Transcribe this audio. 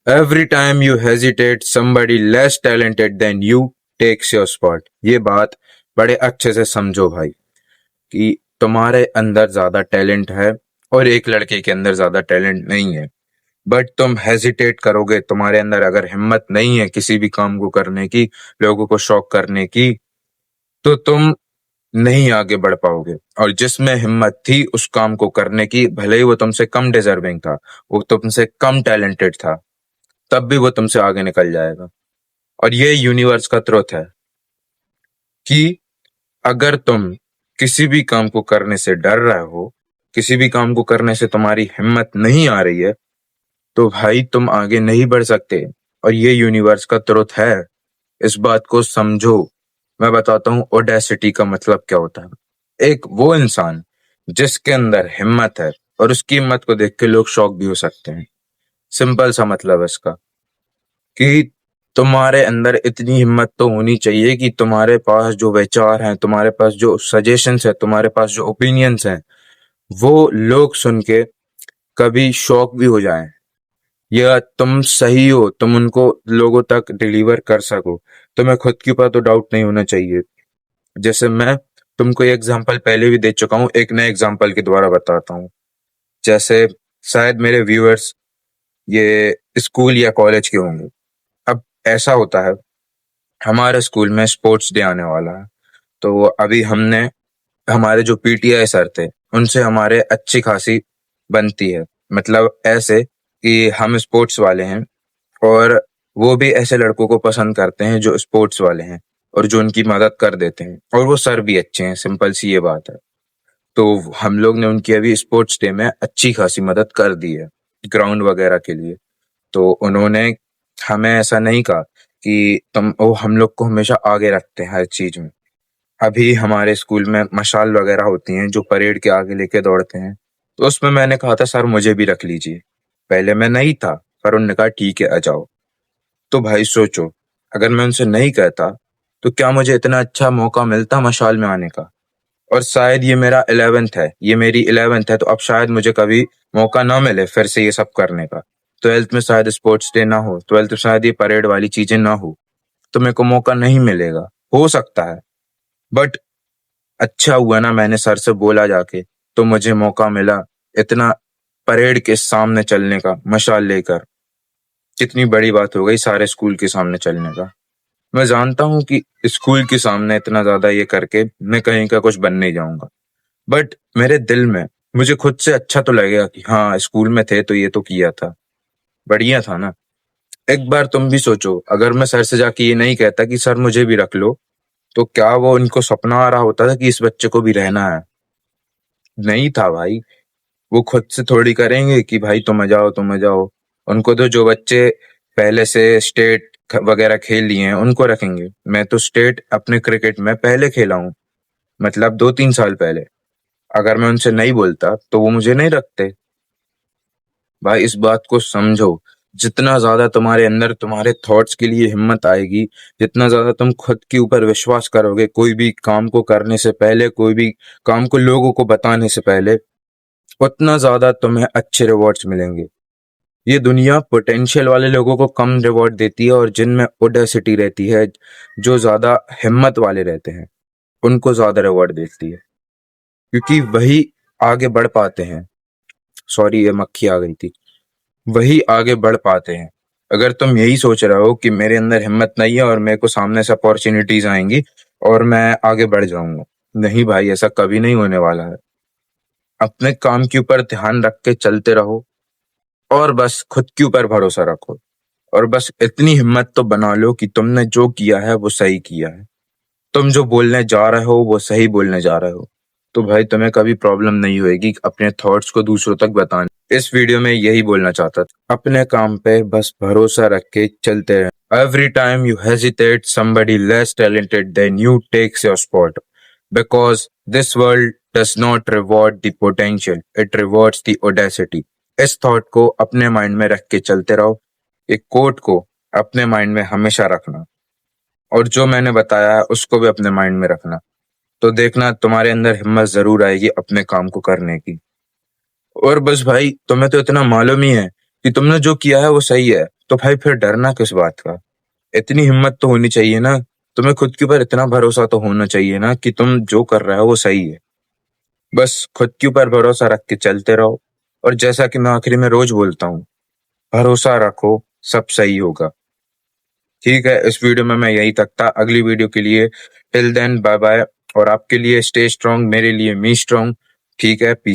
Every time you hesitate, somebody less talented than you takes your spot. ये बात बड़े अच्छे से समझो भाई कि तुम्हारे अंदर ज्यादा टैलेंट है और एक लड़के के अंदर ज्यादा टैलेंट नहीं है। बट तुम हेजिटेट करोगे, तुम्हारे अंदर अगर हिम्मत नहीं है किसी भी काम को करने की, लोगों को शॉक करने की, तो तुम नहीं आगे बढ़ पाओगे। और जिसमें हिम्मत थी उस काम को करने की, भले ही वो तुमसे कम डिजर्विंग था, वो तुमसे कम टैलेंटेड था, तब भी वो तुमसे आगे निकल जाएगा। और ये यूनिवर्स का ट्रुथ है कि अगर तुम किसी भी काम को करने से डर रहे हो, किसी भी काम को करने से तुम्हारी हिम्मत नहीं आ रही है, तो भाई तुम आगे नहीं बढ़ सकते। और ये यूनिवर्स का ट्रुथ है, इस बात को समझो। मैं बताता हूँ ओडेसिटी का मतलब क्या होता है। एक वो इंसान जिसके अंदर हिम्मत है और उसकी हिम्मत को देख के लोग शॉक भी हो सकते हैं। सिंपल सा मतलब है इसका कि तुम्हारे अंदर इतनी हिम्मत तो होनी चाहिए कि तुम्हारे पास जो विचार हैं, तुम्हारे पास जो सजेशंस है, तुम्हारे पास जो ओपिनियंस हैं, वो लोग सुन के कभी शॉक भी हो जाएं, या तुम सही हो, तुम उनको लोगों तक डिलीवर कर सको। तुम्हें खुद के ऊपर तो डाउट नहीं होना चाहिए। जैसे मैं तुमको ये एग्जांपल पहले भी दे चुका हूँ, एक नए एग्जांपल के द्वारा बताता हूँ। जैसे शायद मेरे व्यूअर्स ये स्कूल या कॉलेज के होंगे। अब ऐसा होता है, हमारे स्कूल में स्पोर्ट्स डे आने वाला है, तो अभी हमने हमारे जो पीटीआई सर थे उनसे हमारे अच्छी खासी बनती है। मतलब ऐसे कि हम स्पोर्ट्स वाले हैं और वो भी ऐसे लड़कों को पसंद करते हैं जो स्पोर्ट्स वाले हैं और जो उनकी मदद कर देते हैं, और वो सर भी अच्छे हैं। सिंपल सी ये बात है। तो हम लोग ने उनकी अभी स्पोर्ट्स डे में अच्छी खासी मदद कर दी है, ग्राउंड वगैरह के लिए। तो उन्होंने हमें ऐसा नहीं कहा कि तुम वो हम लोग को हमेशा आगे रखते हैं हर चीज में। अभी हमारे स्कूल में मशाल वगैरह होती हैं जो परेड के आगे लेके दौड़ते हैं, तो उसमें मैंने कहा था सर मुझे भी रख लीजिए। पहले मैं नहीं था, पर उन्होंने कहा ठीक है आ जाओ। तो भाई सोचो, अगर मैं उनसे नहीं कहता तो क्या मुझे इतना अच्छा मौका मिलता मशाल में आने का। और शायद ये मेरा 11th है, ये मेरी 11th है, तो अब शायद मुझे कभी मौका ना मिले फिर से ये सब करने का। 12th में शायद स्पोर्ट्स डे ना हो, 12th में शायद ये परेड वाली चीजें ना हो, तो मेरे को मौका नहीं मिलेगा। हो सकता है, बट अच्छा हुआ ना मैंने सर से बोला जाके, तो मुझे मौका मिला इतना परेड के सामने चलने का, मशाल लेकर। कितनी बड़ी बात हो गई सारे स्कूल के सामने चलने का। मैं जानता हूँ कि स्कूल के सामने इतना ज्यादा ये करके मैं कहीं का कुछ बन नहीं जाऊंगा, बट मेरे दिल में मुझे खुद से अच्छा तो लगेगा कि हाँ स्कूल में थे तो ये तो किया था, बढ़िया था ना। एक बार तुम भी सोचो, अगर मैं सर से जाके ये नहीं कहता कि सर मुझे भी रख लो, तो क्या वो उनको सपना आ रहा होता था कि इस बच्चे को भी रहना है? नहीं था भाई। वो खुद से थोड़ी करेंगे कि भाई तुम आ जाओ तुम आ जाओ। उनको तो जो बच्चे पहले से स्टेट वगैरह खेल लिए हैं उनको रखेंगे। मैं तो स्टेट अपने क्रिकेट में पहले खेला हूँ, मतलब 2-3 साल पहले। अगर मैं उनसे नहीं बोलता तो वो मुझे नहीं रखते। भाई इस बात को समझो, जितना ज्यादा तुम्हारे अंदर तुम्हारे थॉट्स के लिए हिम्मत आएगी, जितना ज्यादा तुम खुद के ऊपर विश्वास करोगे कोई भी काम को करने से पहले, कोई भी काम को लोगों को बताने से पहले, उतना ज्यादा तुम्हें अच्छे रिवॉर्ड्स मिलेंगे। ये दुनिया पोटेंशियल वाले लोगों को कम रिवॉर्ड देती है, और जिनमें ओडेसिटी रहती है, जो ज्यादा हिम्मत वाले रहते हैं, उनको ज्यादा रिवॉर्ड देती है, क्योंकि वही आगे बढ़ पाते हैं। सॉरी ये मक्खी आ गई थी। वही आगे बढ़ पाते हैं। अगर तुम यही सोच रहे हो कि मेरे अंदर हिम्मत नहीं है और मेरे को सामने से अपॉर्चुनिटीज आएंगी और मैं आगे बढ़ जाऊंगा, नहीं भाई ऐसा कभी नहीं होने वाला है। अपने काम के ऊपर ध्यान रख के चलते रहो, और बस खुद के ऊपर भरोसा रखो, और बस इतनी हिम्मत तो बना लो कि तुमने जो किया है वो सही किया है। तुम जो बोलने जा रहे हो वो सही बोलने जा रहे हो, तो भाई तुम्हें कभी प्रॉब्लम नहीं होगी अपने थॉट्स को दूसरों तक बताने। इस वीडियो में यही बोलना चाहता था, अपने काम पे बस भरोसा रख के चलते रहे। Every time you hesitate, somebody less talented than you takes your spot, because this world does not reward the potential, it rewards the audacity। इस थॉट को अपने माइंड में रख के चलते रहो। एक कोट को अपने माइंड में हमेशा रखना, और जो मैंने बताया है उसको भी अपने माइंड में रखना। तो देखना तुम्हारे अंदर हिम्मत जरूर आएगी अपने काम को करने की। और बस भाई तुम्हें तो इतना मालूम ही है कि तुमने जो किया है वो सही है, तो भाई फिर डरना किस बात का? इतनी हिम्मत तो होनी चाहिए ना, तुम्हें खुद के ऊपर इतना भरोसा तो होना चाहिए ना कि तुम जो कर रहे हो वो सही है। बस खुद के ऊपर भरोसा रख के चलते रहो, और जैसा कि मैं आखिरी में रोज बोलता हूँ, भरोसा रखो, सब सही होगा। ठीक है, इस वीडियो में मैं यही तक था। अगली वीडियो के लिए टिल देन बाय बाय, और आपके लिए स्टे स्ट्रांग, मेरे लिए मी स्ट्रांग। ठीक है, पीस।